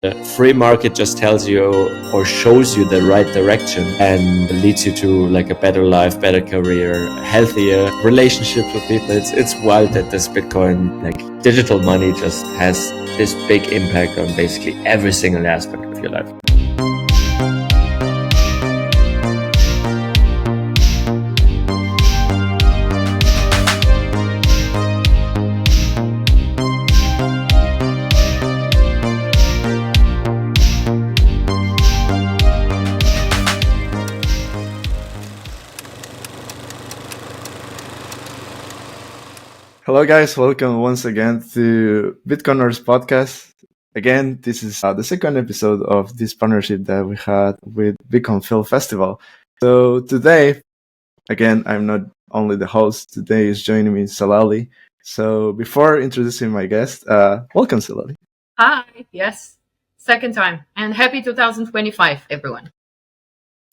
The free market just tells you or shows you the right direction and leads you to like a better life, better career, healthier relationships with people. It's wild that this Bitcoin, like digital money, just has this big impact on basically every single aspect of your life. Hello guys, welcome once again to Bitcoiners podcast. Again, this is the second episode of this partnership that we had with Bitcoin Film Festival. So today, again, I'm not only the host, today is joining me Salali. So before introducing my guest, welcome Salali. Hi, yes, second time, and happy 2025, everyone.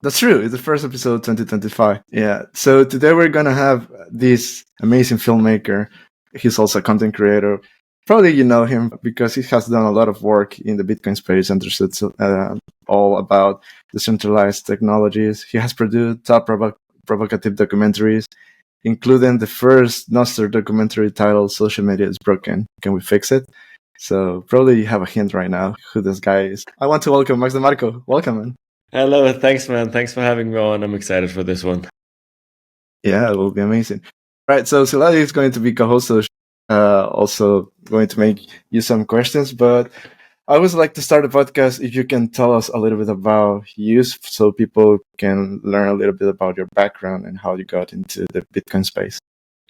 That's true. It's the first episode 2025. Yeah. So today we're going to have this amazing filmmaker. He's also a content creator. Probably you know him because he has done a lot of work in the Bitcoin space, understood all about decentralized technologies. He has produced provocative documentaries, including the first Nostr documentary titled Social Media is Broken. Can we fix it? So probably you have a hint right now who this guy is. I want to welcome Max DeMarco. Welcome, man. Hello, thanks, man. Thanks for having me on. I'm excited for this one. Yeah, it will be amazing. Right, so Siladi is going to be co-host, also going to make you some questions, but I always like to start the podcast if you can tell us a little bit about you so people can learn a little bit about your background and how you got into the Bitcoin space.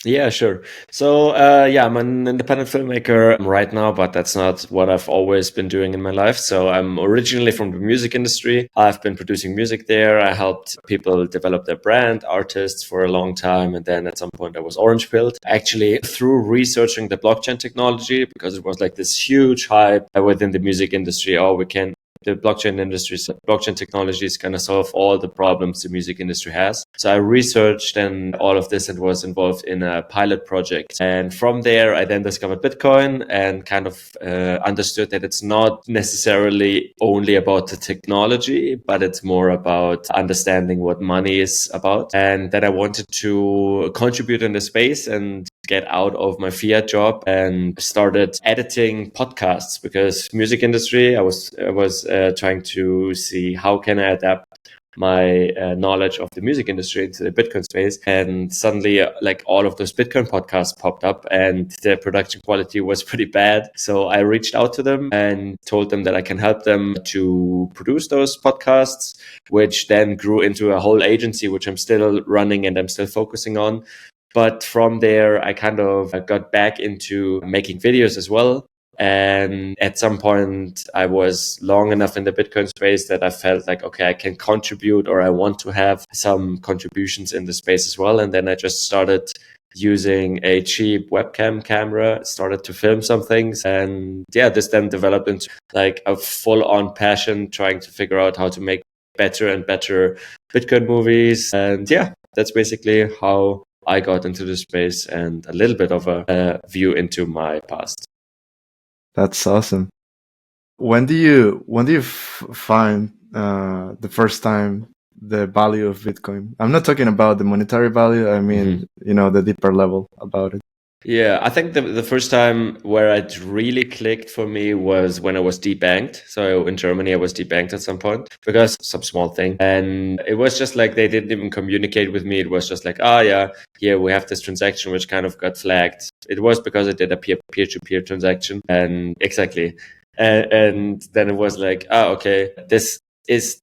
Yeah, sure. So, I'm an independent filmmaker right now, but that's not what I've always been doing in my life. So I'm originally from the music industry. I've been producing music there. I helped people develop their brand, artists for a long time. And then at some point I was orange pilled, actually through researching the blockchain technology, because it was like this huge hype within the music industry. The blockchain industry, blockchain technology is going to solve all the problems the music industry has. So I researched and all of this and was involved in a pilot project. And from there, I then discovered Bitcoin and kind of understood that it's not necessarily only about the technology, but it's more about understanding what money is about. And then I wanted to contribute in the space and get out of my fiat job and started editing podcasts, because music industry, I was trying to see how can I adapt my knowledge of the music industry into the Bitcoin space. And suddenly like all of those Bitcoin podcasts popped up and the production quality was pretty bad. So I reached out to them and told them that I can help them to produce those podcasts, which then grew into a whole agency, which I'm still running and I'm still focusing on. But from there, I kind of got back into making videos as well. And at some point, I was long enough in the Bitcoin space that I felt like, okay, I can contribute, or I want to have some contributions in the space as well. And then I just started using a cheap webcam camera, started to film some things. And yeah, this then developed into like a full-on passion, trying to figure out how to make better and better Bitcoin movies. And yeah, that's basically how I got into the space and a little bit of a view into my past. That's awesome. When do you find the first time the value of Bitcoin? I'm not talking about the monetary value. I mean, the deeper level about it. Yeah, I think the first time where it really clicked for me was when I was debanked. So in Germany, I was debanked at some point because some small thing. And it was just like they didn't even communicate with me. It was just like, here we have this transaction which kind of got flagged. It was because I did a peer-to-peer transaction. And exactly. And then it was like, okay,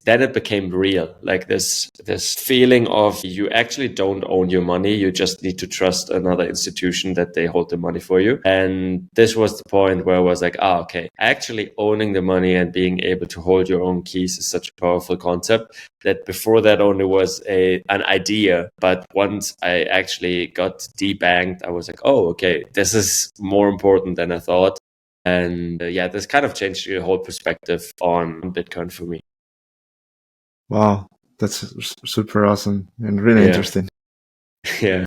then it became real. Like this feeling of you actually don't own your money. You just need to trust another institution that they hold the money for you. And this was the point where I was like, okay, actually owning the money and being able to hold your own keys is such a powerful concept that before that only was an idea. But once I actually got debanked, I was like, oh, okay, this is more important than I thought. And this kind of changed the whole perspective on Bitcoin for me. Wow, that's super awesome and really interesting. Yeah.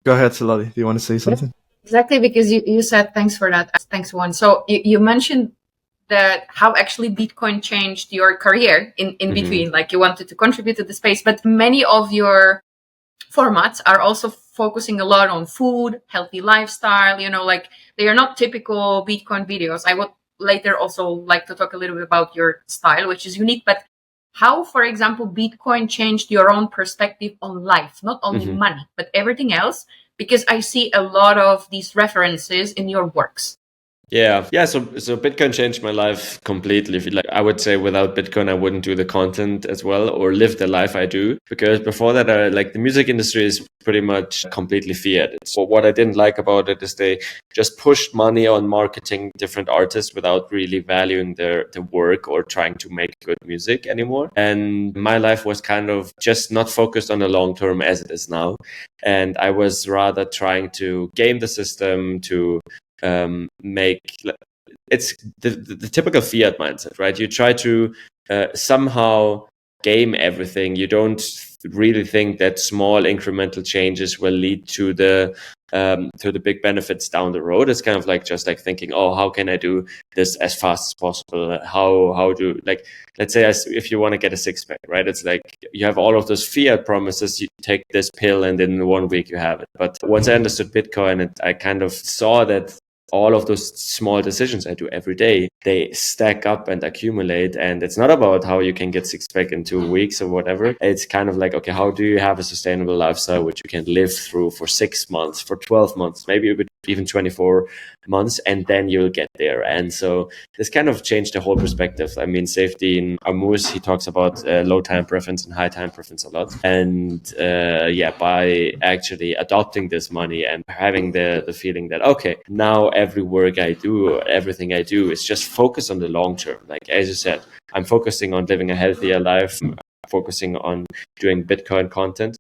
Go ahead, Saladi. Do you want to say something? Exactly, because you said thanks for that. Thanks, Juan. So you mentioned that how actually Bitcoin changed your career in between. Like you wanted to contribute to the space, but many of your formats are also focusing a lot on food, healthy lifestyle, like they are not typical Bitcoin videos. I would later also like to talk a little bit about your style, which is unique, but how, for example, Bitcoin changed your own perspective on life, not only money, but everything else, because I see a lot of these references in your works. Yeah. So Bitcoin changed my life completely. Like I would say, without Bitcoin, I wouldn't do the content as well or live the life I do. Because before that, like the music industry is pretty much completely fiat. So what I didn't like about it is they just pushed money on marketing different artists without really valuing their work or trying to make good music anymore. And my life was kind of just not focused on the long term as it is now. And I was rather trying to game the system to make it's the typical fiat mindset, right? You try to somehow game everything. You don't really think that small incremental changes will lead to the big benefits down the road. It's kind of like just like thinking, oh, how can I do this as fast as possible? How do, like, let's say if you want to get a six pack, right? It's like you have all of those fiat promises. You take this pill and in 1 week you have it. But once I understood Bitcoin, I kind of saw that all of those small decisions I do every day, they stack up and accumulate. And it's not about how you can get six pack in 2 weeks or whatever. It's kind of like, okay, how do you have a sustainable lifestyle which you can live through for 6 months, for 12 months, maybe even 24 months, and then you'll get there. And so this kind of changed the whole perspective. I mean, Safety in Amos, he talks about low time preference and high time preference a lot. And by actually adopting this money and having the feeling that, okay, now every work I do, everything I do is just focus on the long term. Like, as you said, I'm focusing on living a healthier life, focusing on doing Bitcoin content.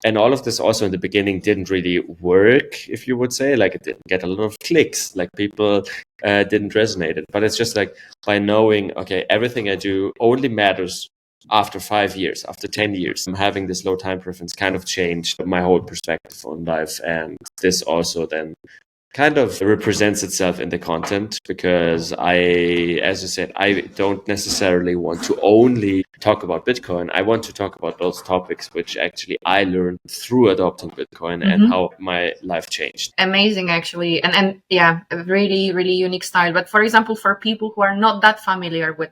And all of this also in the beginning didn't really work, if you would say. Like, it didn't get a lot of clicks, like people didn't resonate it. But it's just like by knowing, okay, everything I do only matters after 5 years, after 10 years. I'm having this low time preference kind of changed my whole perspective on life. And this also then kind of represents itself in the content, because as you said, I don't necessarily want to only talk about Bitcoin. I want to talk about those topics which actually I learned through adopting Bitcoin and how my life changed. Amazing, actually. And yeah, a really, really unique style. But for example, for people who are not that familiar with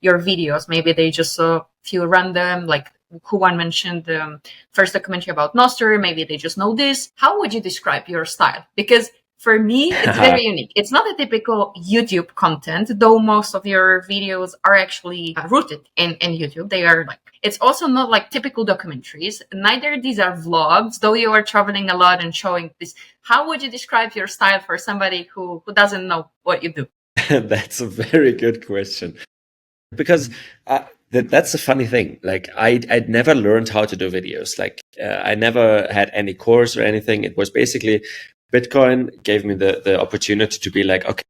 your videos, maybe they just saw a few random, like Juan mentioned the first documentary about Nostr, maybe they just know this. How would you describe your style? Because for me, it's very unique. It's not a typical YouTube content, though most of your videos are actually rooted in YouTube. They are like, it's also not like typical documentaries. Neither these are vlogs, though you are traveling a lot and showing this. How would you describe your style for somebody who doesn't know what you do? That's a very good question. Because that's a funny thing. Like, I'd never learned how to do videos. Like, I never had any course or anything. It was basically Bitcoin gave me the opportunity to be like, okay,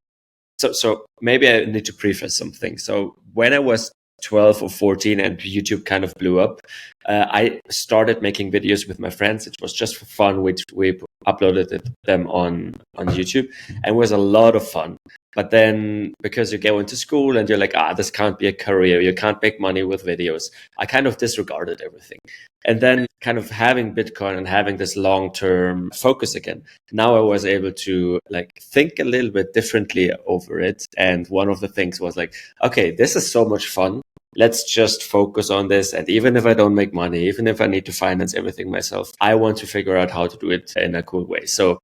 so maybe I need to preface something. So when I was 12 or 14 and YouTube kind of blew up, I started making videos with my friends. It was just for fun. We uploaded them on YouTube, and it was a lot of fun. But then, because you go into school and you're like, this can't be a career, you can't make money with videos, I kind of disregarded everything. And then kind of having Bitcoin and having this long-term focus again, now I was able to like think a little bit differently over it. And one of the things was like, okay, this is so much fun. Let's just focus on this. And even if I don't make money, even if I need to finance everything myself, I want to figure out how to do it in a cool way. So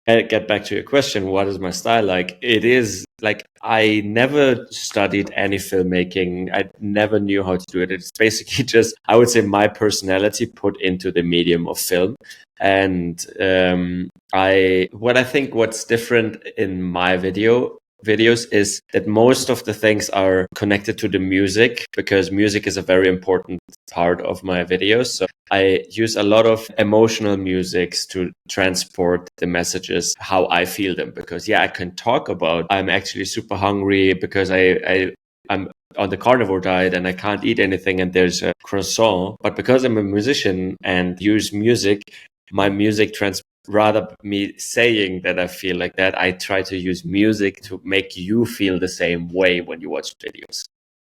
get back to your question, what is my style like? It is like, I never studied any filmmaking. I never knew how to do it. It's basically just, I would say, my personality put into the medium of film. And I think what's different in my videos is that most of the things are connected to the music, because music is a very important part of my videos. So I use a lot of emotional musics to transport the messages, how I feel them. Because I can talk about, I'm actually super hungry because I'm on the carnivore diet and I can't eat anything and there's a croissant. But because I'm a musician and use music, my music transports rather me saying that I feel like that, I try to use music to make you feel the same way when you watch videos.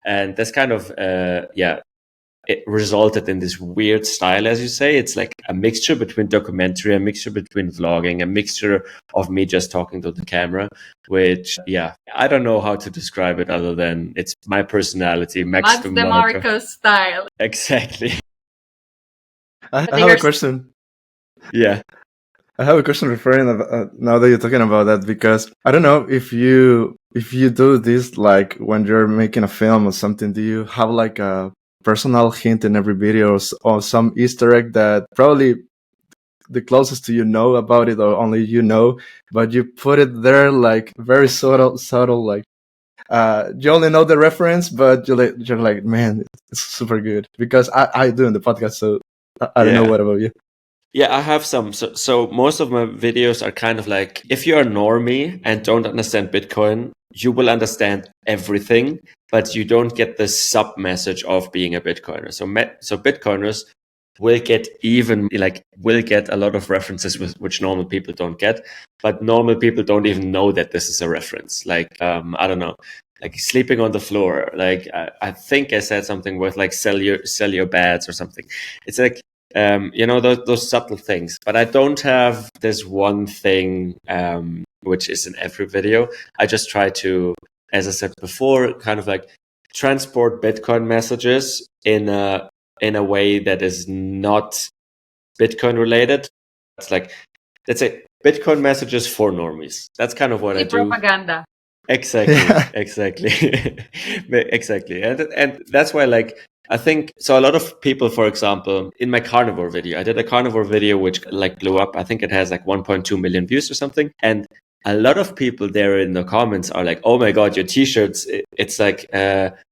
And that's kind of, it resulted in this weird style, as you say. It's like a mixture between documentary, a mixture between vlogging, a mixture of me just talking to the camera, which, I don't know how to describe it other than it's my personality, Max DeMarco style. Exactly. I have a question. Yeah. I have a question referring now that you're talking about that, because I don't know if you do this like when you're making a film or something. Do you have like a personal hint in every video or some Easter egg that probably the closest to you know about it or only you know, but you put it there like very subtle like you only know the reference, but you're like, man, it's super good, because I do in the podcast, so I don't know what about you. Yeah, I have some. So most of my videos are kind of like, if you're a normie and don't understand Bitcoin, you will understand everything, but you don't get the sub message of being a Bitcoiner. So Bitcoiners will get a lot of references which normal people don't get, but normal people don't even know that this is a reference. Like, I don't know, like sleeping on the floor. Like, I think I said something with like sell your beds or something. It's like, those subtle things. But I don't have this one thing which is in every video. I just try to, as I said before, kind of like transport Bitcoin messages in a way that is not Bitcoin related. It's like, let's say, Bitcoin messages for normies. That's kind of what I do. Propaganda. Exactly. Exactly. And that's why, like, I think, so a lot of people, for example, in my carnivore video, I did a carnivore video which like blew up. I think it has like 1.2 million views or something. And a lot of people there in the comments are like, oh my God, your t-shirts, it's like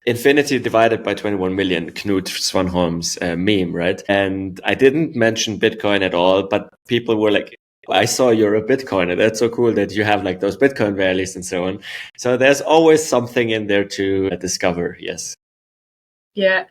infinity divided by 21 million, Knut Svanholm's meme, right? And I didn't mention Bitcoin at all, but people were like, I saw you're a Bitcoiner. That's so cool that you have like those Bitcoin values and so on. So there's always something in there to discover. Yes. Yeah,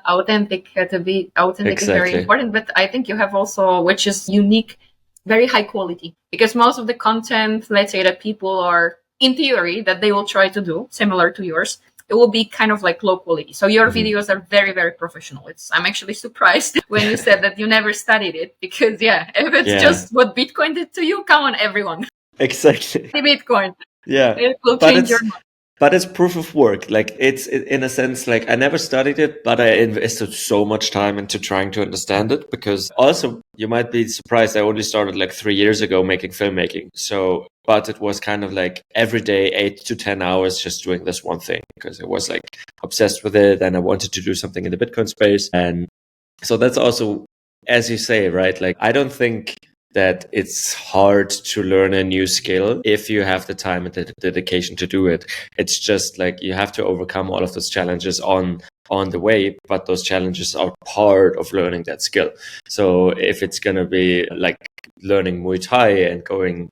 authentic. To be authentic is very important, but I think you have also, which is unique, very high quality, because most of the content, let's say, that people are in theory that they will try to do similar to yours, it will be kind of like low quality. So your videos are very, very professional. I'm actually surprised when you said that you never studied it, because if it's just what Bitcoin did to you, come on, everyone. Exactly. Bitcoin. Yeah. It will change your mind. But it's proof of work. Like, it's in a sense, like, I never studied it, but I invested so much time into trying to understand it, because also you might be surprised, I only started like 3 years ago making filmmaking. So, but it was kind of like every day, 8 to 10 hours just doing this one thing, because I was like obsessed with it and I wanted to do something in the Bitcoin space. And so that's also, as you say, right? Like, I don't think that it's hard to learn a new skill if you have the time and the dedication to do it. It's just like you have to overcome all of those challenges on the way, but those challenges are part of learning that skill. So if it's going to be like learning Muay Thai and going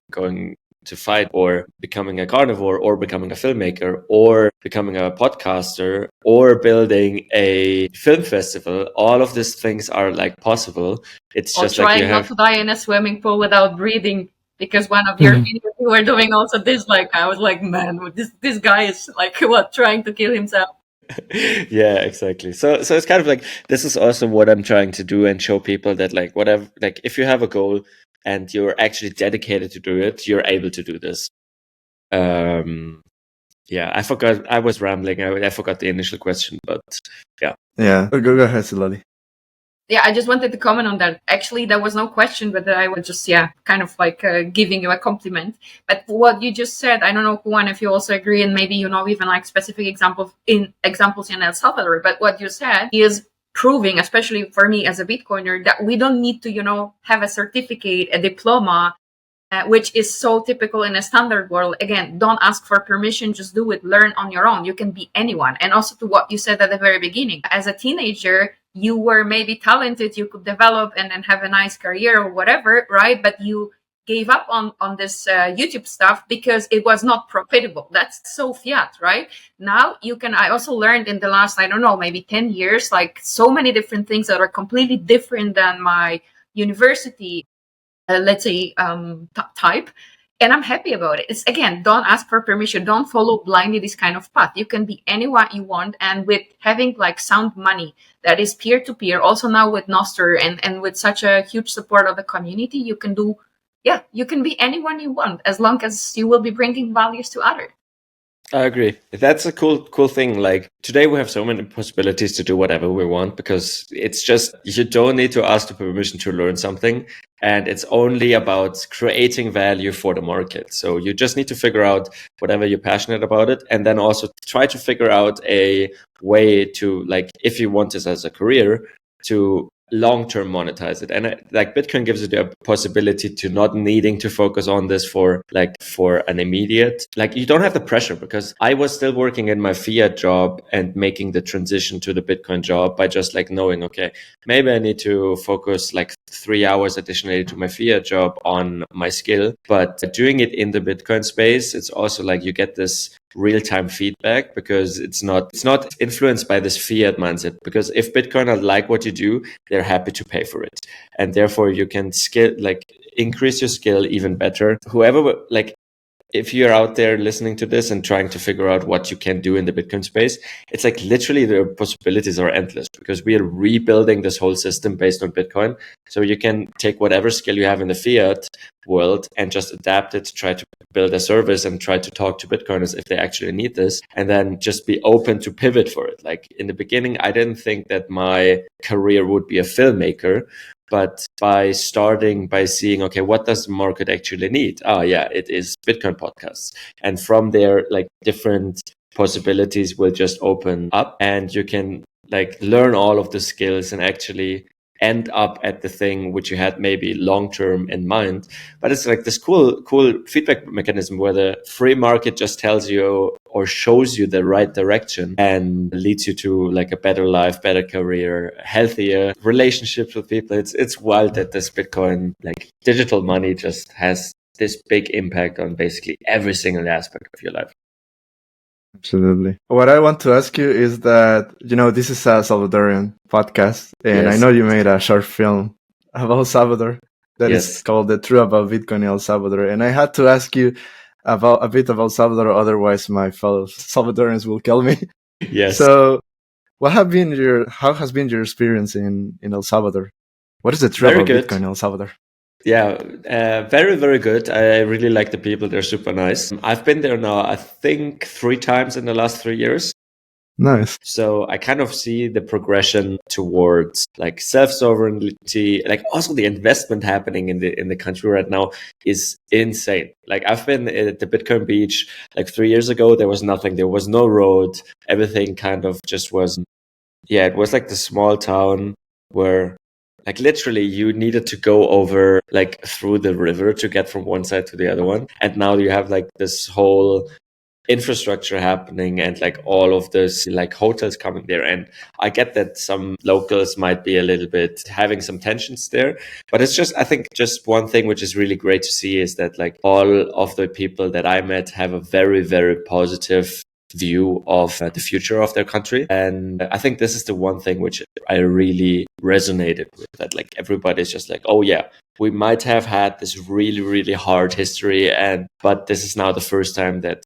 to fight, or becoming a carnivore, or becoming a filmmaker, or becoming a podcaster, or building a film festival, all of these things are like possible. It's or just like you have not to die in a swimming pool without breathing, because one of your videos you were doing also this, like, I was like, man, this guy is like, what, trying to kill himself. Yeah, exactly. So it's kind of like, this is also what I'm trying to do, and show people that, like, whatever, like, if you have a goal and you're actually dedicated to do it, you're able to do this. I forgot, I was rambling. I forgot the initial question, but yeah. Go ahead, Silali. Yeah, I just wanted to comment on that. Actually, there was no question, but I was just, kind of like giving you a compliment. But what you just said, I don't know, Juan, if you also agree, and maybe even like specific examples in El Salvador. But what you said is proving, especially for me as a Bitcoiner, that we don't need to, have a certificate, a diploma, which is so typical in a standard world. Again, don't ask for permission, just do it, learn on your own. You can be anyone. And also to what you said at the very beginning, as a teenager, you were maybe talented, you could develop and then have a nice career or whatever, right? But you gave up on this YouTube stuff because it was not profitable. That's so fiat, right? Now I also learned in the last, I don't know, maybe 10 years, like so many different things that are completely different than my university let's say, type. And I'm happy about it. It's, again, don't ask for permission. Don't follow blindly this kind of path. You can be anyone you want. And with having like sound money that is peer to peer, also now with Nostr and with such a huge support of the community, you can do, you can be anyone you want as long as you will be bringing values to others. I agree. That's a cool thing. Like today we have so many possibilities to do whatever we want because it's just, you don't need to ask the permission to learn something. And it's only about creating value for the market. So you just need to figure out whatever you're passionate about it. And then also try to figure out a way to, like, if you want this as a career, to long-term monetize it. And like Bitcoin gives you the possibility to not needing to focus on this for an immediate, like you don't have the pressure, because I was still working in my fiat job and making the transition to the Bitcoin job by just like knowing, okay, maybe I need to focus like 3 hours additionally to my fiat job on my skill. But doing it in the Bitcoin space, it's also like you get this real-time feedback because it's not influenced by this fiat mindset. Because if Bitcoiners like what you do, they're happy to pay for it, and therefore you can increase your skill even better. Whoever, like, if you're out there listening to this and trying to figure out what you can do in the Bitcoin space, it's like literally the possibilities are endless because we are rebuilding this whole system based on Bitcoin. So you can take whatever skill you have in the fiat world and just adapt it to try to build a service and try to talk to Bitcoiners if they actually need this, and then just be open to pivot for it. Like in the beginning, I didn't think that my career would be a filmmaker. But by starting by seeing, okay, what does the market actually need? Oh, yeah, it is Bitcoin podcasts. And from there, like different possibilities will just open up and you can like learn all of the skills and actually end up at the thing which you had maybe long-term in mind. But it's like this cool feedback mechanism where the free market just tells you or shows you the right direction and leads you to like a better life, better career, healthier relationships with people. It's wild that this Bitcoin, like digital money, just has this big impact on basically every single aspect of your life. Absolutely. What I want to ask you is that, this is a Salvadorian podcast, and Yes. I know you made a short film about Salvador that Yes. is called The Truth About Bitcoin in El Salvador. And I had to ask you about a bit about Salvador, otherwise my fellow Salvadorians will kill me. Yes. So how has been your experience in El Salvador? What is the truth about Bitcoin in El Salvador? Yeah, very, very good. I really like the people. They're super nice. I've been there now, I think 3 times in the last 3 years. Nice. So I kind of see the progression towards like self-sovereignty, like also the investment happening in the country right now is insane. Like I've been at the Bitcoin beach like 3 years ago. There was nothing. There was no road. Everything kind of just was. Yeah, it was like the small town where like literally you needed to go over like through the river to get from one side to the other one. And now you have like this whole infrastructure happening and like all of this like hotels coming there. And I get that some locals might be a little bit having some tensions there, but it's just, I think just one thing which is really great to see is that like all of the people that I met have a very, very positive view of the future of their country. And I think this is the one thing which I really resonated with, that like everybody's just like, oh yeah, we might have had this really, really hard history, but this is now the first time that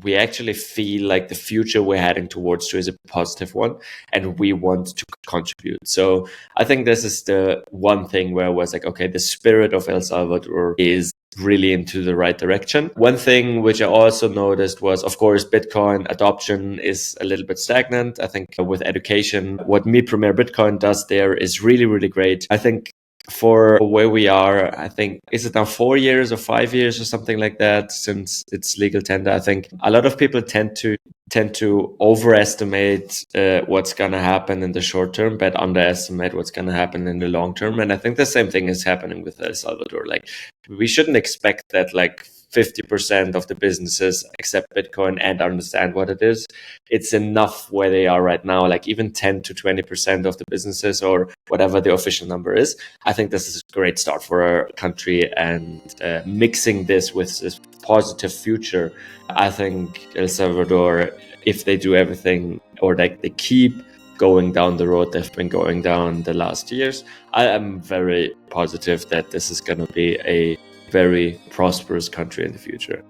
we actually feel like the future we're heading towards to is a positive one and we want to contribute. So I think this is the one thing where I was like, okay, the spirit of El Salvador is really into the right direction. One thing which I also noticed was, of course, Bitcoin adoption is a little bit stagnant. I think with education, what Mi Primer Bitcoin does there is really, really great. I think for where we are, I think, is it now 4 years or 5 years or something like that since it's legal tender? I think a lot of people tend to overestimate what's going to happen in the short term, but underestimate what's going to happen in the long term. And I think the same thing is happening with El Salvador. Like we shouldn't expect that like 50% of the businesses accept Bitcoin and understand what it is. It's enough where they are right now, like even 10 to 20% of the businesses or whatever the official number is. I think this is a great start for our country, and mixing this with this positive future. I think El Salvador, if they do everything or like they keep going down the road they've been going down the last years, I am very positive that this is going to be a very prosperous country in the future.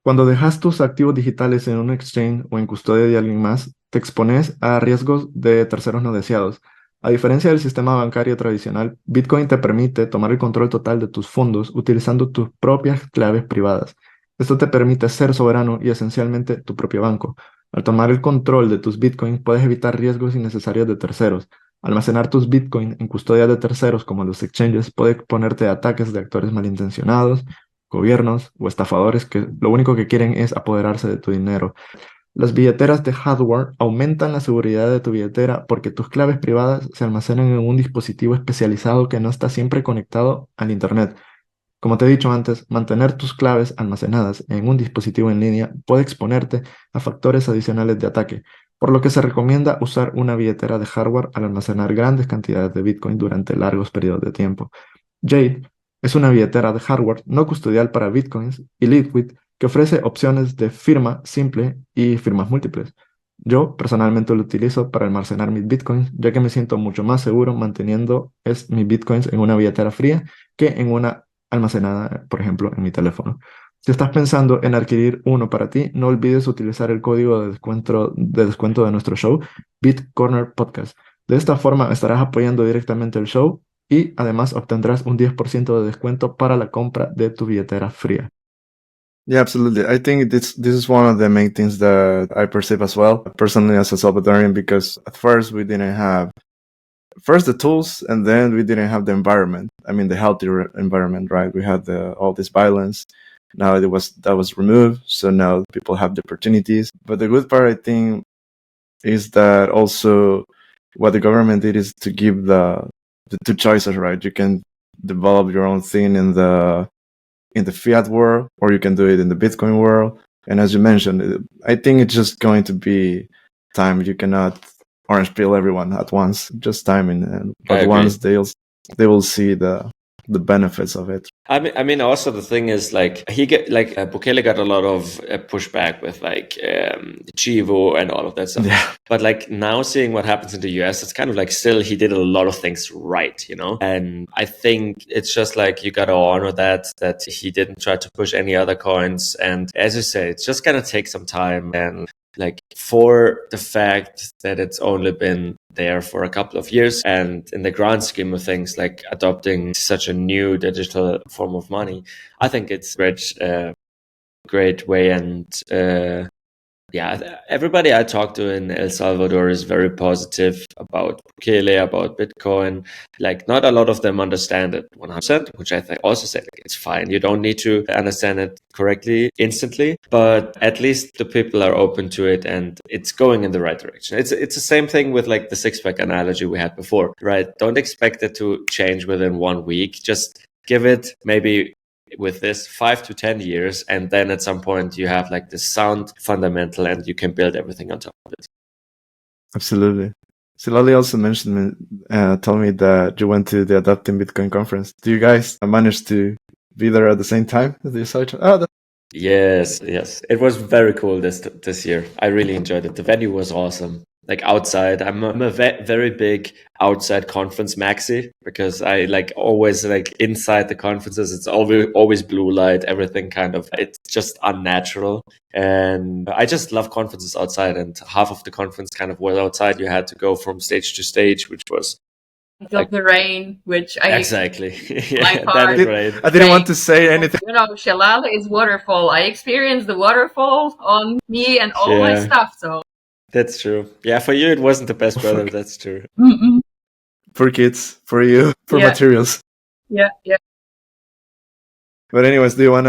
Cuando dejas tus activos digitales en un exchange o en custodia de alguien más, te expones a riesgos de terceros no deseados. A diferencia del sistema bancario tradicional, Bitcoin te permite tomar el control total de tus fondos utilizando tus propias claves privadas. Esto te permite ser soberano y esencialmente tu propio banco. Al tomar el control de tus Bitcoins, puedes evitar riesgos innecesarios de terceros. Almacenar tus Bitcoin en custodia de terceros como los exchanges puede exponerte a ataques de actores malintencionados, gobiernos o estafadores que lo único que quieren es apoderarse de tu dinero. Las billeteras de hardware aumentan la seguridad de tu billetera porque tus claves privadas se almacenan en un dispositivo especializado que no está siempre conectado al Internet. Como te he dicho antes, mantener tus claves almacenadas en un dispositivo en línea puede exponerte a factores adicionales de ataque, por lo que se recomienda usar una billetera de hardware al almacenar grandes cantidades de Bitcoin durante largos periodos de tiempo. Jade es una billetera de hardware no custodial para Bitcoins y Liquid que ofrece opciones de firma simple y firmas múltiples. Yo personalmente lo utilizo para almacenar mis Bitcoins, ya que me siento mucho más seguro manteniendo mis Bitcoins en una billetera fría que en una almacenada, por ejemplo, en mi teléfono. Si estás pensando en adquirir uno para ti, no olvides utilizar el código de descuento de nuestro show, BitCorner Podcast. De esta forma estarás apoyando directamente el show y además obtendrás un 10% de descuento para la compra de tu billetera fría. Yeah, absolutely. I think this is one of the main things that I perceive as well, personally as a Salvadorian, because at first we didn't have the tools, and then we didn't have the environment. I mean, the healthy environment, right? We had all this violence. Now that was removed, so now people have the opportunities. But the good part, I think, is that also what the government did is to give the two choices, right? You can develop your own thing in the fiat world, or you can do it in the Bitcoin world. And as you mentioned, I think it's just going to be time. You cannot orange peel everyone at once, just timing. But once they will see the benefits of it. I mean, also the thing is like Bukele got a lot of pushback with Chivo and all of that stuff. Yeah. But like now seeing what happens in the US, it's kind of like still he did a lot of things right, you know? And I think it's just like you got to honor that he didn't try to push any other coins. And as you say, it's just going to take some time. And like for the fact that it's only been there for a couple of years, and in the grand scheme of things, like adopting such a new digital form of money, I think it's a great way. And yeah, everybody I talk to in El Salvador is very positive about Bukele, about Bitcoin. Like, not a lot of them understand it 100%, which I think also say like, it's fine. You don't need to understand it correctly instantly, but at least the people are open to it and it's going in the right direction. It's the same thing with like the six-pack analogy we had before, right? Don't expect it to change within 1 week. Just give it maybe with this 5 to 10 years, and then at some point you have like this sound fundamental and you can build everything on top of it. Absolutely. Silali also told me that you went to the Adopting Bitcoin conference. Do you guys manage to be there at the same time as you saw each other? Yes. It was very cool this year. I really enjoyed it. The venue was awesome. Like outside, I'm a very big outside conference maxi, because I like always like inside the conferences, it's always blue light, everything kind of, it's just unnatural. And I just love conferences outside, and half of the conference kind of was outside. You had to go from stage to stage, which was like the rain, which I exactly. Yeah, that is right. I didn't want to say anything. You know, Shalala is waterfall. I experienced the waterfall on me and all my stuff, so. That's true. Yeah, for you it wasn't the best weather. That's true. Mm-mm. For kids, for you, for materials. Yeah. But anyways, do you want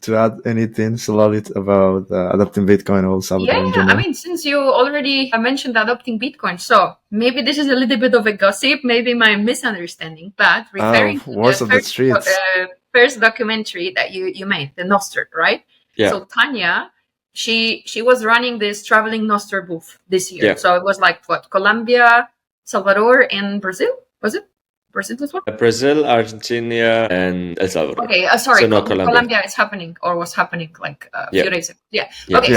to add anything, Solalit, about adopting Bitcoin or Salvador in general? I mean, since you already mentioned adopting Bitcoin, so maybe this is a little bit of a gossip, maybe my misunderstanding, but referring to the first documentary that you made, the Nostr, right? Yeah. So Tanya, she was running this traveling Nostr booth this year. Yeah. So it was like Colombia, Salvador, and Brazil, was it? Brazil as well? Brazil, Argentina, and El Salvador. Okay, sorry, So not Colombia. Colombia is happening or was happening like a few days ago. Yeah. Yeah. Okay,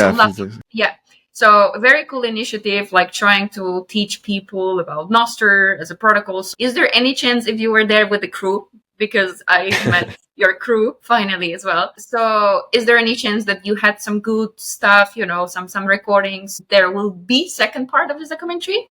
Yeah, so so very cool initiative, like trying to teach people about Nostr as a protocol. So is there any chance if you were there with the crew, because I met your crew finally as well. So is there any chance that you had some good stuff, some recordings? There will be second part of this documentary?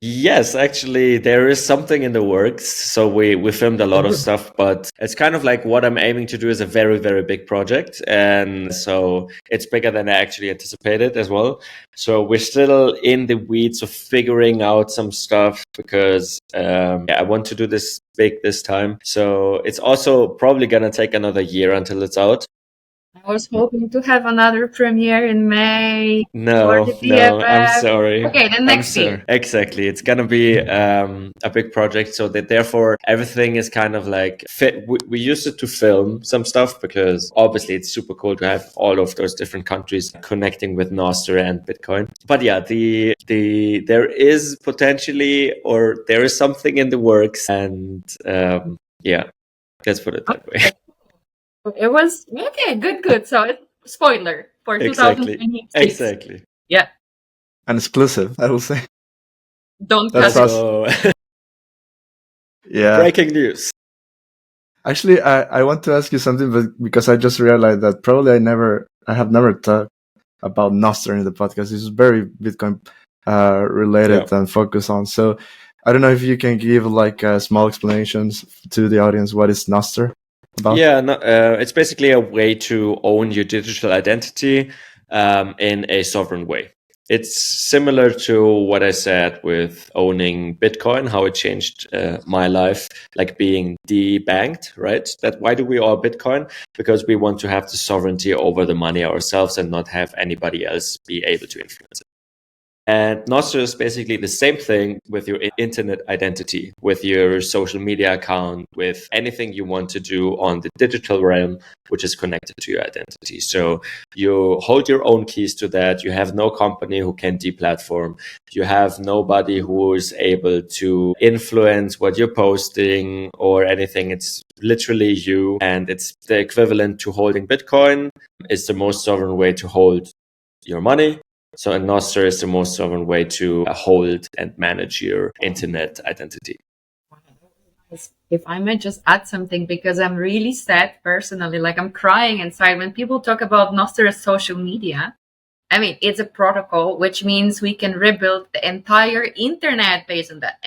Yes, actually, there is something in the works. So we filmed a lot of stuff, but it's kind of like what I'm aiming to do is a very, very big project. And so it's bigger than I actually anticipated as well. So we're still in the weeds of figuring out some stuff because I want to do this big this time. So it's also probably going to take another year until it's out. I was hoping to have another premiere in May. No, I'm sorry. Okay, then next year. Exactly. It's going to be a big project, so that therefore everything is kind of like fit. We used it to film some stuff because obviously it's super cool to have all of those different countries connecting with Nostr and Bitcoin. But yeah, there is potentially, or there is something in the works, and let's put it that way. It was okay, good. So it's spoiler for 2026. Exactly. Yeah. An exclusive, I will say. Don't That's touch awesome. Yeah. Breaking news. Actually, I want to ask you something, but because I just realized that probably I have never talked about Nostr in the podcast. It's very Bitcoin related and focused on. So I don't know if you can give like small explanations to the audience what is Nostr about. Yeah, it's basically a way to own your digital identity in a sovereign way. It's similar to what I said with owning Bitcoin, how it changed my life, like being debanked, right? Why do we own Bitcoin? Because we want to have the sovereignty over the money ourselves and not have anybody else be able to influence it. And Nostr is basically the same thing with your internet identity, with your social media account, with anything you want to do on the digital realm, which is connected to your identity. So you hold your own keys to that. You have no company who can deplatform. You have nobody who is able to influence what you're posting or anything. It's literally you. And it's the equivalent to holding Bitcoin. It's the most sovereign way to hold your money. So a Nostr is the most sovereign way to hold and manage your internet identity. If I may just add something, because I'm really sad personally, like I'm crying inside when people talk about Nostr as social media. I mean, it's a protocol, which means we can rebuild the entire internet based on that.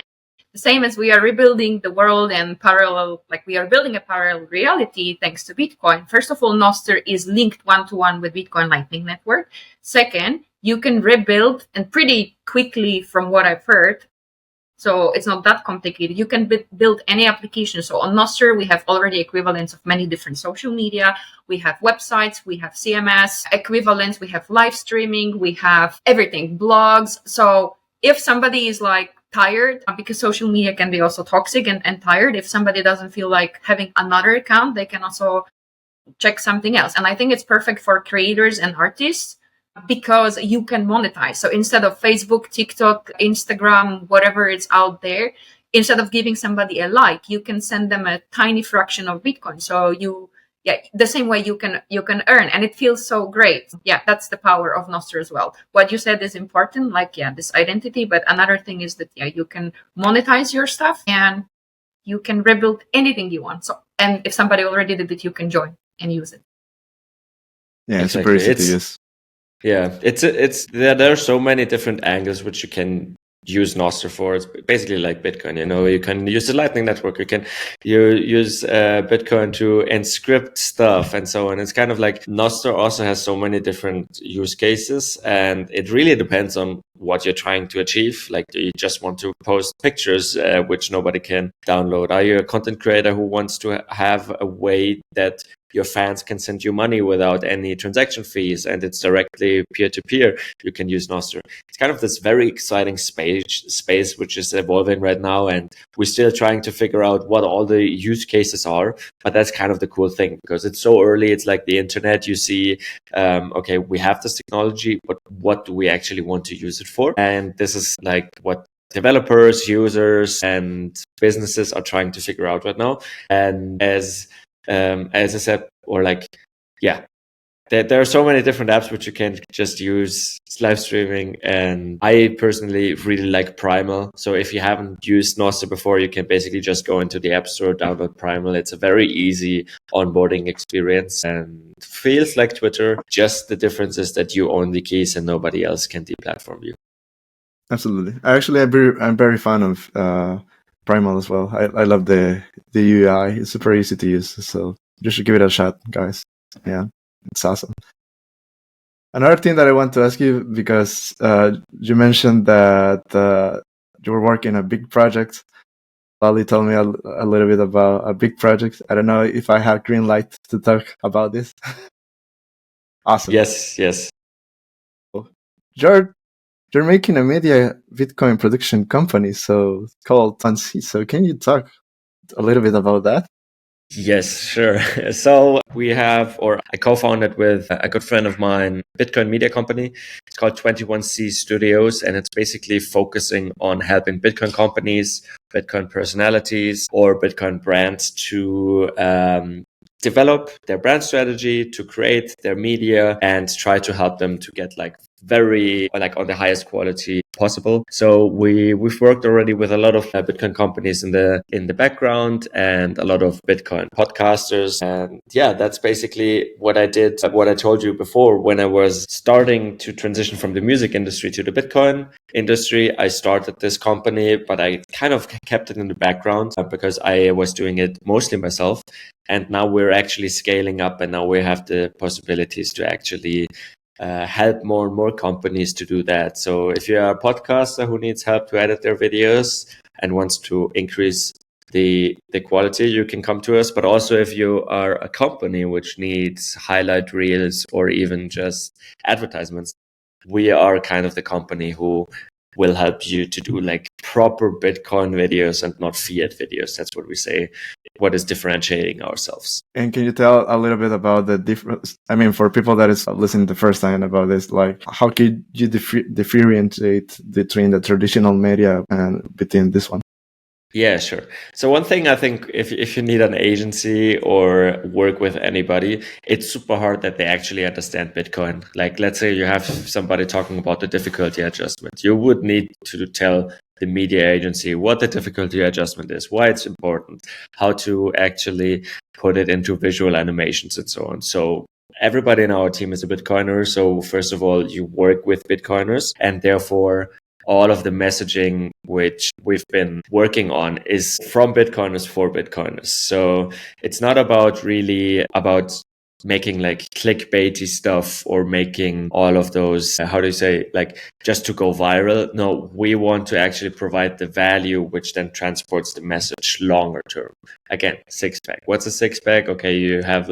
The same as we are rebuilding the world and parallel, like we are building a parallel reality thanks to Bitcoin. First of all, Nostr is linked one-to-one with Bitcoin Lightning Network. Second, you can rebuild, and pretty quickly from what I've heard, so it's not that complicated. You can build any application. So on Nostr, we have already equivalents of many different social media. We have websites, we have CMS equivalents, we have live streaming, we have everything, blogs. So if somebody is like tired, because social media can be also toxic and tired, if somebody doesn't feel like having another account, they can also check something else. And I think it's perfect for creators and artists, because you can monetize. So instead of Facebook, TikTok, Instagram, whatever is out there, instead of giving somebody a like, you can send them a tiny fraction of Bitcoin. So the same way you can earn, and it feels so great. Yeah, that's the power of Nostr as well. What you said is important, like this identity. But another thing is that you can monetize your stuff and you can rebuild anything you want. So, and if somebody already did it, you can join and use it. Yeah, it's super easy to use. Yeah, there are so many different angles which you can use Nostr for. It's basically like Bitcoin, you can use the Lightning Network, you use Bitcoin to encrypt stuff and so on. It's kind of like Nostr also has so many different use cases, and it really depends on what you're trying to achieve. Like, do you just want to post pictures which nobody can download? Are you a content creator who wants to have a way that your fans can send you money without any transaction fees and it's directly peer-to-peer? You can use Nostr. It's kind of this very exciting space which is evolving right now, and we're still trying to figure out what all the use cases are. But that's kind of the cool thing, because it's so early. It's like the internet. You see, okay, we have this technology, but what do we actually want to use it for? And this is like what developers, users, and businesses are trying to figure out right now. And as I said, or like, yeah, there are so many different apps which you can just use live streaming. And I personally really like Primal. So if you haven't used Nostr before, you can basically just go into the App Store, download Primal. It's a very easy onboarding experience and feels like Twitter. Just the difference is that you own the keys and nobody else can deplatform you. Absolutely. I'm very fan of Primal as well. I love the UI. It's super easy to use. So you should give it a shot, guys. Yeah, it's awesome. Another thing that I want to ask you, because you mentioned that you were working on a big project. Lali told me a little bit about a big project. I don't know if I have green light to talk about this. Awesome. Yes. You're making a media Bitcoin production company, so called Fancy. So can you talk a little bit about that? Yes, sure. So I co-founded with a good friend of mine, Bitcoin media company. It's called 21C Studios, and it's basically focusing on helping Bitcoin companies, Bitcoin personalities, or Bitcoin brands to develop their brand strategy, to create their media, and try to help them to get very on the highest quality possible. So we've worked already with a lot of Bitcoin companies in the background and a lot of Bitcoin podcasters. And yeah, that's basically what I did. What I told you before, when I was starting to transition from the music industry to the Bitcoin industry, I started this company, but I kind of kept it in the background because I was doing it mostly myself. And now we're actually scaling up, and now we have the possibilities to actually help more and more companies to do that. So if you're a podcaster who needs help to edit their videos and wants to increase the quality, you can come to us. But also if you are a company which needs highlight reels or even just advertisements, we are kind of the company who will help you to do proper Bitcoin videos and not fiat videos. That's what we say, what is differentiating ourselves. And can you tell a little bit about the difference? I mean, for people that is listening the first time about this, how could you differentiate between the traditional media and between this one? Yeah, sure. So one thing I think, if you need an agency or work with anybody, it's super hard that they actually understand Bitcoin. Let's say you have somebody talking about the difficulty adjustment. You would need to tell the media agency what the difficulty adjustment is, why it's important, how to actually put it into visual animations and so on. So everybody in our team is a Bitcoiner. So first of all, you work with Bitcoiners, and therefore all of the messaging which we've been working on is from Bitcoiners for Bitcoiners. So it's not about making clickbaity stuff or making all of those, just to go viral. No, we want to actually provide the value which then transports the message longer term. Again, six pack. What's a six pack? Okay, you have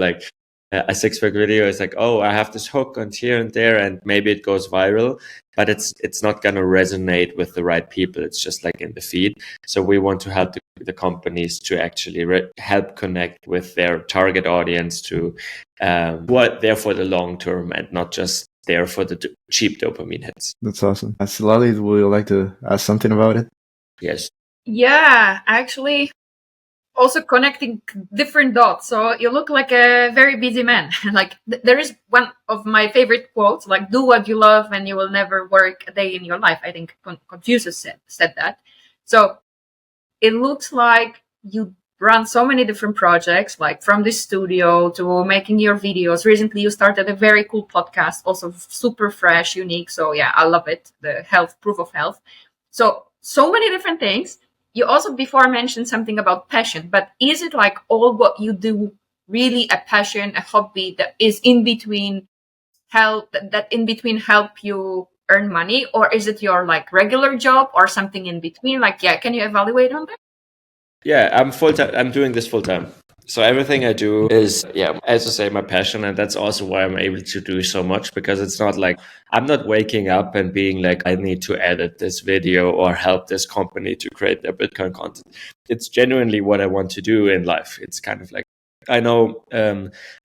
a 6-pack video is oh, I have this hook on here and there, and maybe it goes viral, but it's not going to resonate with the right people. It's just in the feed. So we want to help the companies to actually help connect with their target audience to what there for the long term and not just there for the cheap dopamine hits. That's awesome. Lali, would you like to ask something about it? Yes. Yeah, actually, also connecting different dots. So you look like a very busy man. There is one of my favorite quotes, do what you love and you will never work a day in your life. I think Confucius said that. So it looks like you run so many different projects, from the studio to making your videos. Recently, you started a very cool podcast, also super fresh, unique. So yeah, I love it. The proof of health. So many different things. You also before mentioned something about passion, but is it all what you do really a passion, a hobby that is in between help you earn money, or is it your regular job or something in between? Can you evaluate on that? Yeah, I'm full-time. I'm doing this full-time. So everything I do is, as I say, my passion. And that's also why I'm able to do so much, because it's not I'm not waking up and being I need to edit this video or help this company to create their Bitcoin content. It's genuinely what I want to do in life. It's kind of I know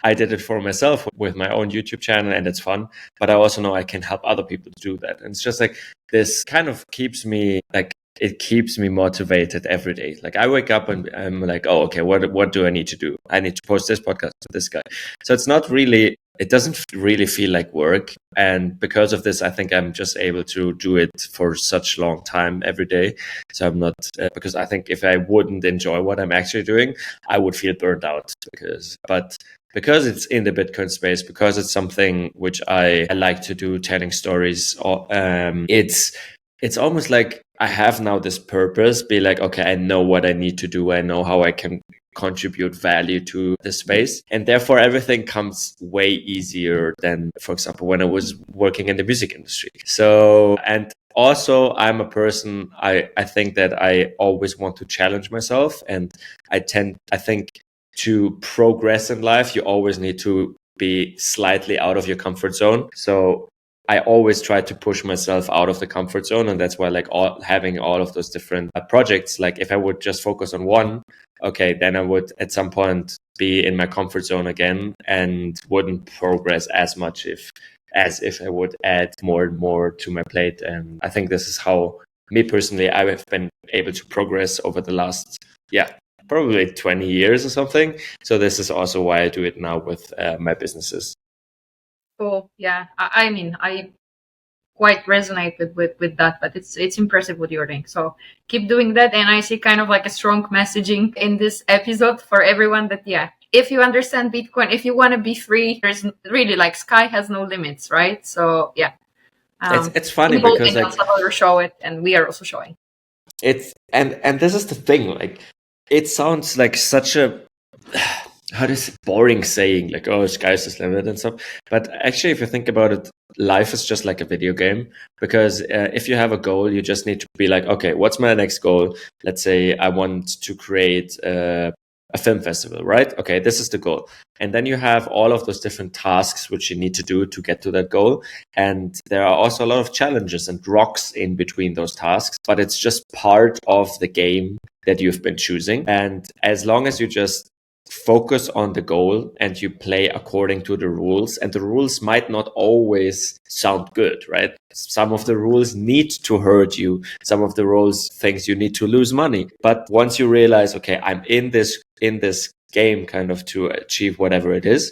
I did it for myself with my own YouTube channel and it's fun, but I also know I can help other people to do that. And it's just this kind of keeps me it keeps me motivated every day. Like I wake up and I'm like, oh, okay, what do I need to do? I need to post this podcast to this guy. So it doesn't really feel like work. And because of this, I think I'm just able to do it for such long time every day. So I'm not, because I think if I wouldn't enjoy what I'm actually doing, I would feel burnt out because it's in the Bitcoin space, because it's something which I like to do, telling stories, it's almost like I have now this purpose, be like, okay, I know what I need to do. I know how I can contribute value to the space. And therefore, everything comes way easier than, for example, when I was working in the music industry. So, and also I'm a person, I think that I always want to challenge myself. And I think to progress in life, you always need to be slightly out of your comfort zone. So I always try to push myself out of the comfort zone. And that's why having all of those different projects, like if I would just focus on one, okay, then I would at some point be in my comfort zone again and wouldn't progress as much as if I would add more and more to my plate. And I think this is how me personally, I have been able to progress over the last, probably 20 years or something. So this is also why I do it now with my businesses. Cool. Yeah. I mean, I quite resonated with that, but it's impressive what you're doing. So keep doing that. And I see kind of like a strong messaging in this episode for everyone that, if you understand Bitcoin, if you want to be free, there's really like sky has no limits, right? So it's funny because like Salvador show it, and we are also showing. It's and this is the thing, like it sounds like such a boring saying, like, oh, sky's the limit and stuff. But actually, if you think about it, life is just like a video game, because if you have a goal, you just need to be like, okay, what's my next goal? Let's say I want to create a film festival, right? Okay, this is the goal. And then you have all of those different tasks which you need to do to get to that goal. And there are also a lot of challenges and rocks in between those tasks, but it's just part of the game that you've been choosing. And as long as you just focus on the goal and you play according to the rules, and the rules might not always sound good, right? Some of the rules need to hurt you. Some of the rules things you need to lose money. But once you realize, okay, I'm in this game kind of to achieve whatever it is,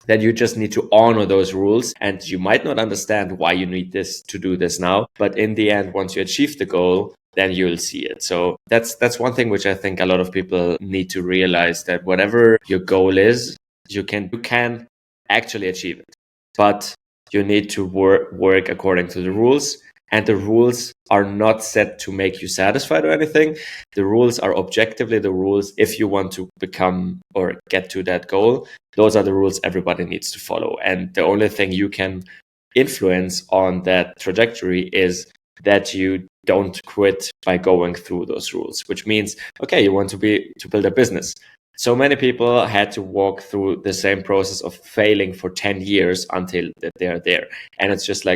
then you just need to honor those rules. And you might not understand why you need this to do this now, but in the end, once you achieve the goal, then you'll see it. So that's one thing which I think a lot of people need to realize, that whatever your goal is, you can actually achieve it, but you need to work according to the rules. And the rules are not set to make you satisfied or anything. The rules are objectively the rules if you want to become or get to that goal. Those are the rules everybody needs to follow. And the only thing you can influence on that trajectory is that you don't quit by going through those rules, which means, okay, you want to build a business. So many people had to walk through the same process of failing for 10 years until they're there. And it's just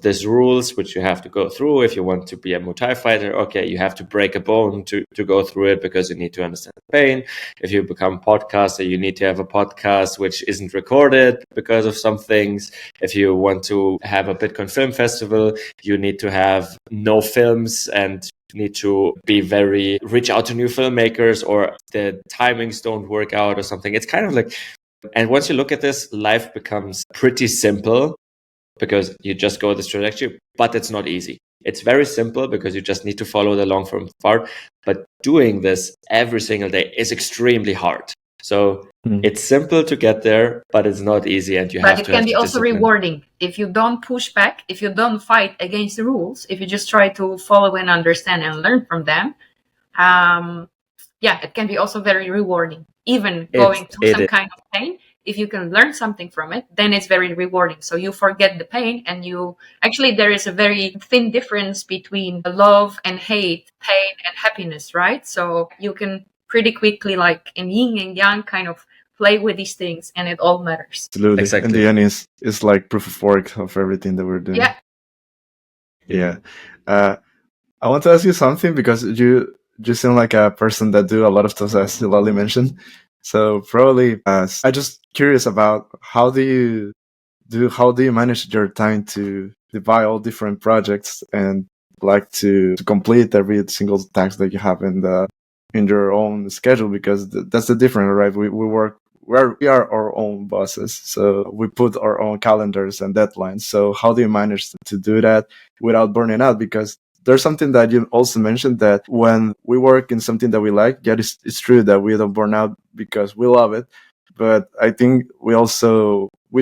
these rules which you have to go through. If you want to be a Muay Thai fighter, okay, you have to break a bone to go through it, because you need to understand the pain. If you become a podcaster, you need to have a podcast which isn't recorded because of some things. If you want to have a Bitcoin film festival, you need to have no films and need to reach out to new filmmakers, or the timings don't work out or something. It's kind of like, and once you look at this, life becomes pretty simple, because you just go this trajectory, but it's not easy. It's very simple because you just need to follow the long form part, but doing this every single day is extremely hard. So it's simple to get there, but it's not easy, and but it can be also rewarding if you don't push back, if you don't fight against the rules, if you just try to follow and understand and learn from them. It can be also very rewarding, even going through some kind of pain. If you can learn something from it, then it's very rewarding. So you forget the pain, and there is a very thin difference between love and hate, pain and happiness, right? So you can pretty quickly, like in yin and yang, kind of play with these things, and it all matters. Absolutely. Exactly. In the end, it's like proof of work of everything that we're doing. Yeah. I want to ask you something, because you seem like a person that do a lot of stuff, as Lali mentioned. So probably, I'm just curious about how do you manage your time to divide all different projects, and like to complete every single task that you have in your own schedule, because that's the difference, right? We are our own bosses, so we put our own calendars and deadlines. So how do you manage to do that without burning out? Because there's something that you also mentioned, that when we work in something that we like, yeah, it's true that we don't burn out because we love it. But I think we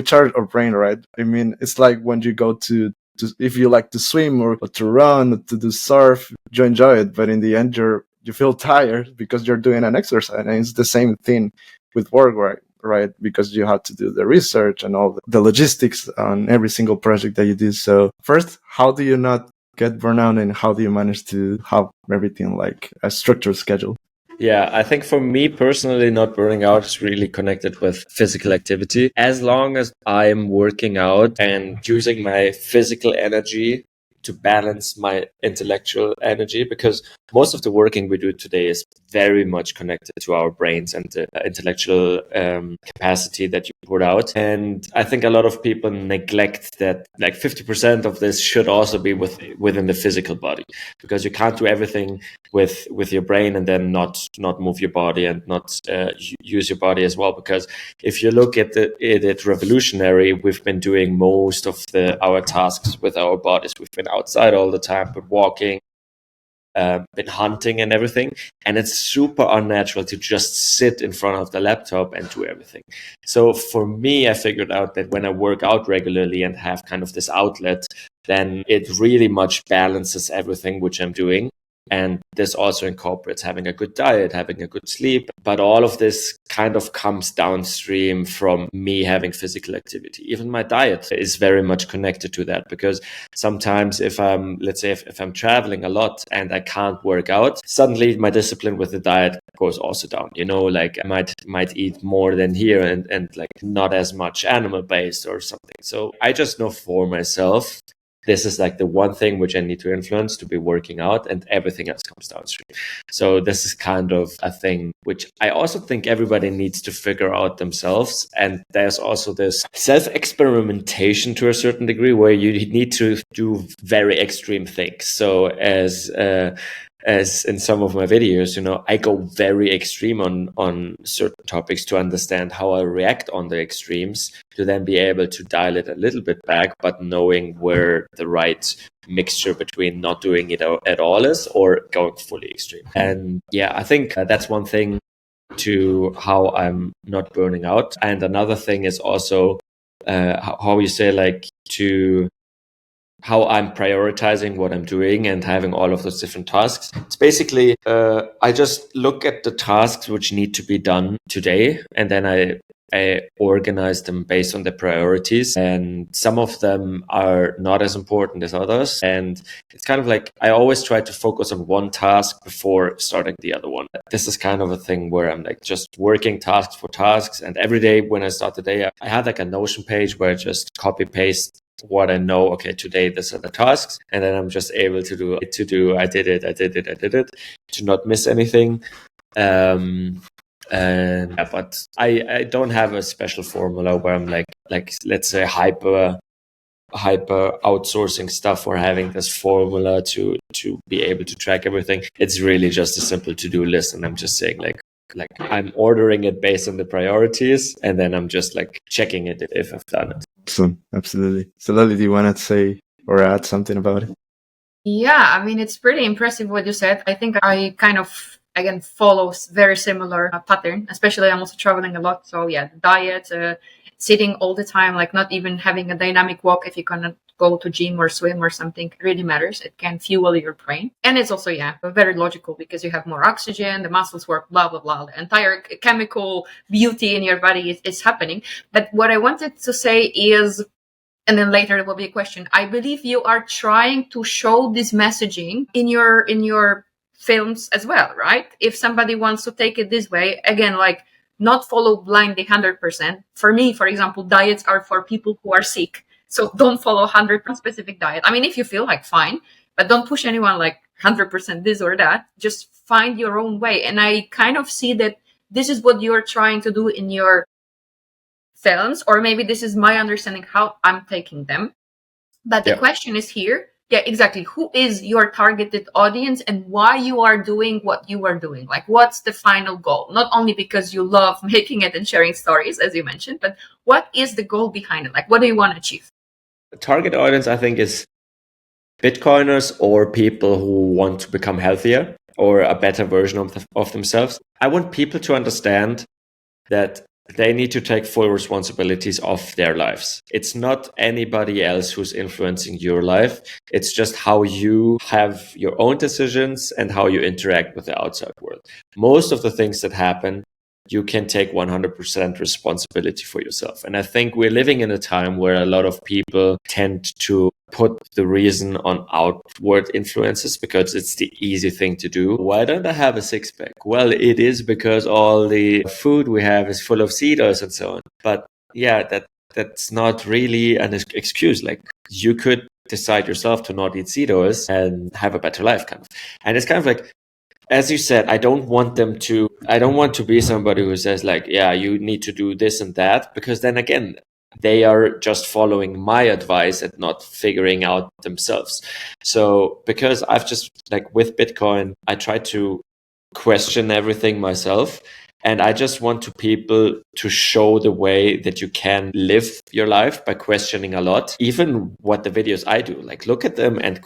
charge our brain, right? I mean, it's like when you go to if you like to swim or to run or to do surf, you enjoy it, but in the end you feel tired because you're doing an exercise. And it's the same thing with work, right? Because you have to do the research and all the logistics on every single project that you do. So first, how do you not get burnout, and how do you manage to have everything like a structured schedule? Yeah, I think for me personally, not burning out is really connected with physical activity. As long as I'm working out and using my physical energy to balance my intellectual energy, because most of the working we do today is very much connected to our brains and the intellectual capacity that you put out. And I think a lot of people neglect that like 50% of this should also be within the physical body, because you can't do everything with your brain and then not move your body and not use your body as well. Because if you look at it revolutionary, we've been doing most of our tasks with our bodies. We've been outside all the time, but walking, been hunting and everything, and it's super unnatural to just sit in front of the laptop and do everything. So for me, I figured out that when I work out regularly and have kind of this outlet, then it really much balances everything which I'm doing. And this also incorporates having a good diet, having a good sleep. But all of this kind of comes downstream from me having physical activity. Even my diet is very much connected to that, because sometimes if I'm traveling a lot and I can't work out, suddenly my discipline with the diet goes also down. Like I might eat more than here and like not as much animal based or something. So I just know for myself, this is like the one thing which I need to influence to be working out, and everything else comes downstream. So this is kind of a thing which I also think everybody needs to figure out themselves. And there's also this self-experimentation to a certain degree where you need to do very extreme things. So as in some of my videos, I go very extreme on certain topics to understand how I react on the extremes, to then be able to dial it a little bit back, but knowing where the right mixture between not doing it at all is, or going fully extreme. And yeah, I think that's one thing to how I'm not burning out. And another thing is also how you say, like, to how I'm prioritizing what I'm doing and having all of those different tasks. It's basically, I just look at the tasks which need to be done today, and then I organize them based on the priorities. And some of them are not as important as others. And it's kind of like, I always try to focus on one task before starting the other one. This is kind of a thing where I'm like just working tasks for tasks. And every day when I start the day, I have like a Notion page where I just copy paste what I know. Okay, today these are the tasks, and then I'm just able to do. I did it to not miss anything. And yeah, but I don't have a special formula where I'm like let's say hyper outsourcing stuff or having this formula to be able to track everything. It's really just a simple to-do list, and I'm just saying like I'm ordering it based on the priorities, and then I'm just like checking it if I've done it. So absolutely. So Lily, do you want to say or add something about it? Yeah, I mean, it's pretty impressive what you said. I think I kind of, again, follows very similar pattern, especially I'm also traveling a lot. So yeah, diet, sitting all the time, like not even having a dynamic walk if you cannot go to gym or swim or something, really matters. It can fuel your brain. And it's also, yeah, very logical because you have more oxygen, the muscles work, blah, blah, blah. The entire chemical beauty in your body is happening. But what I wanted to say is, and then later there will be a question, I believe you are trying to show this messaging in your films as well, right? If somebody wants to take it this way, again, like not follow blindly 100%. For me, for example, diets are for people who are sick. So don't follow 100% specific diet. I mean, if you feel like, fine, but don't push anyone like 100% this or that. Just find your own way. And I kind of see that this is what you're trying to do in your films, or maybe this is my understanding how I'm taking them. But the question is here, Yeah, exactly. Who is your targeted audience and why you are doing what you are doing? Like, what's the final goal? Not only because you love making it and sharing stories, as you mentioned, but what is the goal behind it? Like, what do you want to achieve? The target audience, I think, is Bitcoiners or people who want to become healthier or a better version of themselves. I want people to understand that they need to take full responsibilities of their lives. It's not anybody else who's influencing your life. It's just how you have your own decisions and how you interact with the outside world. Most of the things that happen, you can take 100% responsibility for yourself. And I think we're living in a time where a lot of people tend to put the reason on outward influences because it's the easy thing to do. Why don't I have a six pack? Well, it is because all the food we have is full of seed oils and so on. But yeah, that's not really an excuse. Like, you could decide yourself to not eat seed oils and have a better life, kind of. And it's kind of like, as you said, I don't want to be somebody who says like, yeah, you need to do this and that, because then again, they are just following my advice and not figuring out themselves. So because I've just, like, with Bitcoin, I try to question everything myself. And I just want people to show the way that you can live your life by questioning a lot. Even what the videos I do, like, look at them and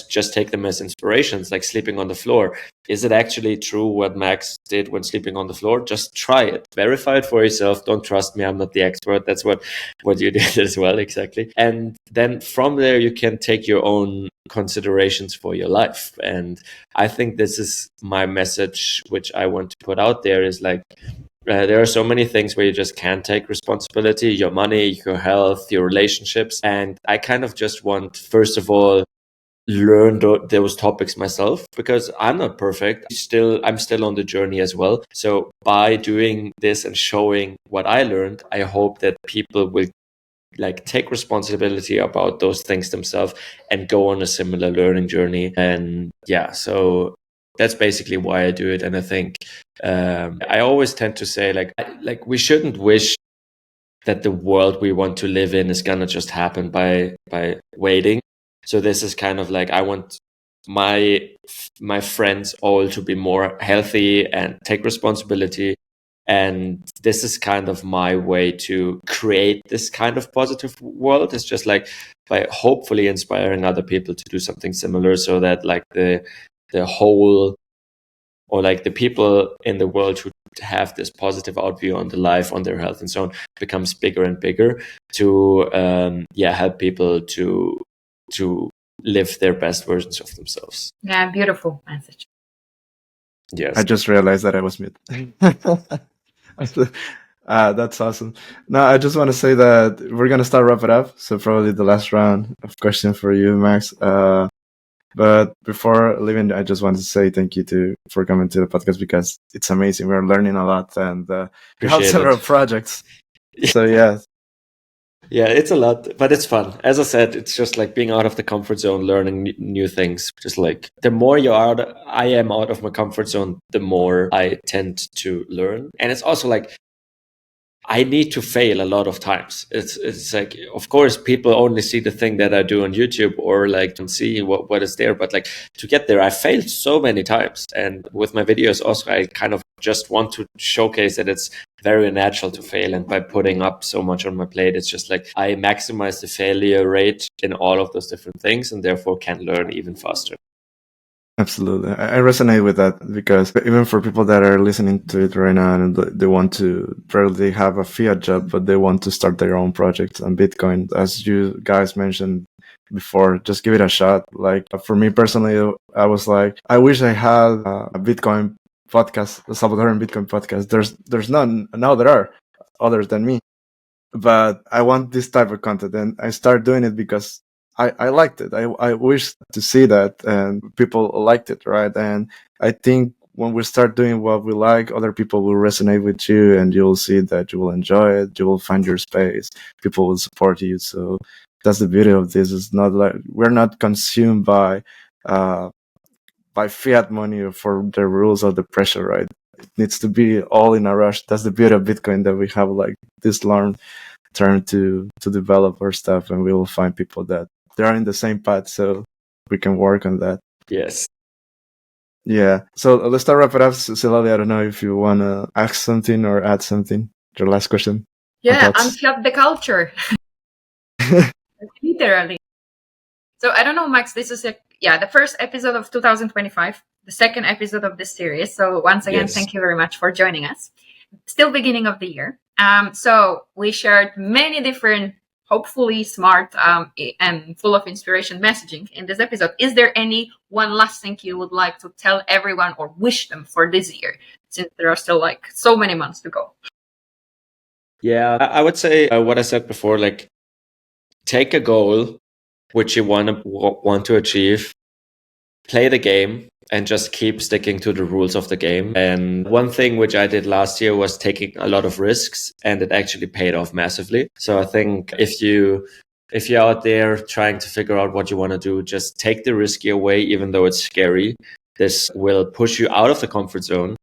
just take them as inspirations, like sleeping on the floor. Is it actually true what Max did when sleeping on the floor? Just try it. Verify it for yourself. Don't trust me. I'm not the expert. That's what you did as well. Exactly. And then from there, you can take your own considerations for your life. And I think this is my message, which I want to put out there, is like, there are so many things where you just can't take responsibility, your money, your health, your relationships. And I kind of just want, first of all, learn those topics myself, because I'm not perfect. I'm still on the journey as well. So by doing this and showing what I learned, I hope that people will like take responsibility about those things themselves and go on a similar learning journey. And yeah, so that's basically why I do it. And I think I always tend to say like we shouldn't wish that the world we want to live in is gonna just happen by waiting. So this is kind of like, I want my friends all to be more healthy and take responsibility. And this is kind of my way to create this kind of positive world. It's just like by hopefully inspiring other people to do something similar, so that like the whole, or like the people in the world who have this positive outview on the life, on their health and so on, becomes bigger and bigger to help people to live their best versions of themselves. Yeah, beautiful message. Yes. I just realized that I was mute. That's awesome. No, I just want to say that we're going to start wrap it up. So probably the last round of questions for you, Max. But before leaving, I just want to say thank you for coming to the podcast, because it's amazing. We're learning a lot, and we have several projects. So yeah. Yeah, it's a lot, but it's fun. As I said, it's just like being out of the comfort zone, learning new things. Just like the more I am out of my comfort zone, the more I tend to learn. And it's also like, I need to fail a lot of times. It's like, of course, people only see the thing that I do on YouTube, or like to see what is there. But like, to get there, I failed so many times. And with my videos also, I kind of just want to showcase that it's very natural to fail. And by putting up so much on my plate, it's just like I maximize the failure rate in all of those different things, and therefore can learn even faster. Absolutely. I resonate with that, because even for people that are listening to it right now and they want to probably have a fiat job, but they want to start their own project on Bitcoin, as you guys mentioned before, just give it a shot. Like for me personally, I was like, I wish I had a Bitcoin podcast, a Salvadoran Bitcoin podcast. There's none. Now there are others than me, but I want this type of content, and I started doing it because I liked it. I wish to see that, and people liked it, right? And I think when we start doing what we like, other people will resonate with you, and you'll see that you will enjoy it. You will find your space. People will support you. So that's the beauty of this. It's not like we're not consumed by fiat money or for the rules or the pressure, right? It needs to be all in a rush. That's the beauty of Bitcoin, that we have like this long term to develop our stuff, and we will find people that they are in the same path. So we can work on that. Yes. Yeah. So let's start wrap it up. Silali, I don't know if you want to ask something or add something. Your last question. Yeah, unflap the culture. Literally. So I don't know, Max, this is the first episode of 2025, the second episode of this series. So once again, Thank you very much for joining us. Still beginning of the year. So we shared many different, hopefully smart and full of inspiration messaging in this episode. Is there any one last thing you would like to tell everyone or wish them for this year, since there are still like so many months to go? Yeah, I would say what I said before, like take a goal which you want to achieve, play the game, and just keep sticking to the rules of the game. And one thing which I did last year was taking a lot of risks, and it actually paid off massively. So I think if you're out there trying to figure out what you want to do, just take the riskier way, even though it's scary. This will push you out of the comfort zone,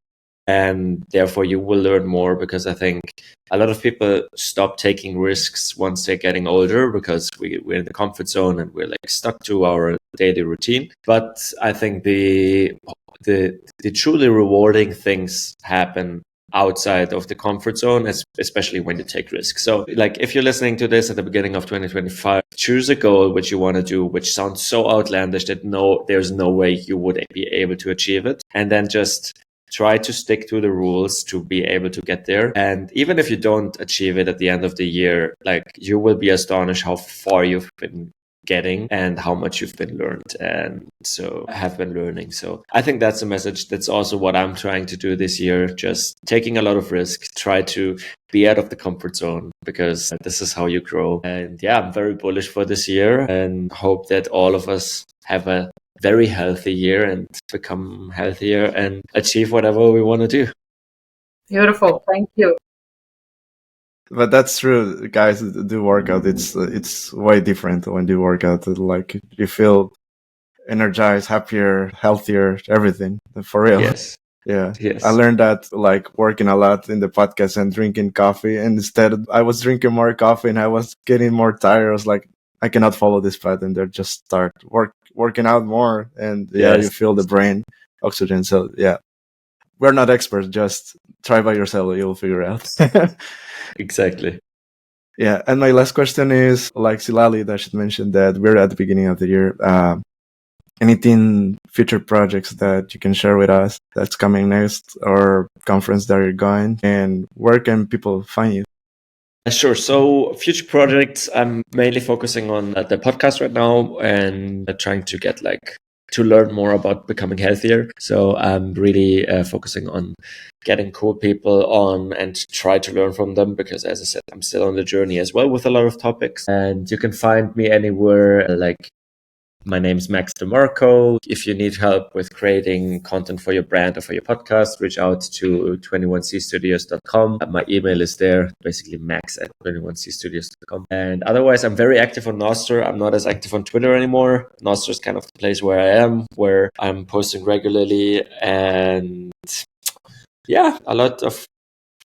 and therefore you will learn more, because I think a lot of people stop taking risks once they're getting older because we're in the comfort zone and we're like stuck to our daily routine. But I think the truly rewarding things happen outside of the comfort zone, especially when you take risks. So like if you're listening to this at the beginning of 2025, choose a goal which you want to do, which sounds so outlandish that there's no way you would be able to achieve it. And then just try to stick to the rules to be able to get there. And even if you don't achieve it at the end of the year, like you will be astonished how far you've been getting and how much you've been learned and so have been learning. So I think that's a message. That's also what I'm trying to do this year. Just taking a lot of risk, try to be out of the comfort zone, because this is how you grow. And yeah, I'm very bullish for this year and hope that all of us have a very healthy year and become healthier and achieve whatever we want to do. Beautiful. Thank you. But that's true, guys. Do workout. It's way different when you work out. Like you feel energized, happier, healthier, everything for real. Yes. Yeah. Yes. I learned that like working a lot in the podcast and drinking coffee. And instead, I was drinking more coffee and I was getting more tired. I was like, I cannot follow this path, and then just start working out more. And you feel the brain oxygen. So yeah, we're not experts. Just try by yourself. You'll figure it out. Exactly. Yeah. And my last question is, like Silali, that should mention that we're at the beginning of the year. Anything, future projects that you can share with us that's coming next, or conference that you're going, and where can people find you? Sure. So future projects, I'm mainly focusing on the podcast right now and trying to get to learn more about becoming healthier. So I'm really focusing on getting cool people on and try to learn from them, because as I said, I'm still on the journey as well with a lot of topics. And you can find me anywhere, my name is Max DeMarco. If you need help with creating content for your brand or for your podcast, reach out to 21cstudios.com. My email is there, basically max@21cstudios.com. And otherwise, I'm very active on Nostr. I'm not as active on Twitter anymore. Nostr is kind of the place where I am, where I'm posting regularly. And yeah, a lot of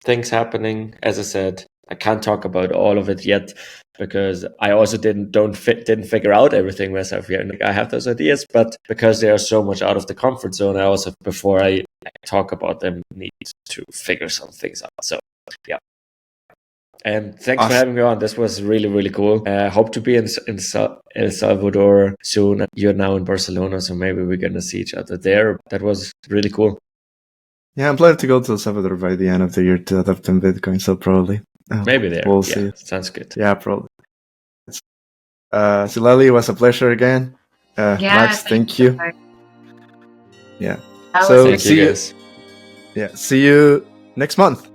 things happening. As I said, I can't talk about all of it yet, because I also didn't figure out everything myself yet. I have those ideas, but because they are so much out of the comfort zone, I also, before I talk about them, need to figure some things out. So yeah. And thanks for having me on. This was really, really cool. Hope to be in El Salvador soon. You're now in Barcelona, so maybe we're going to see each other there. That was really cool. Yeah, I'm planning to go to El Salvador by the end of the year to adopt in Bitcoin, so probably. Maybe there. We'll see. Sounds good. Yeah, probably. Silali, it was a pleasure again. Max, thank you. Yeah. So thank you guys. See you next month.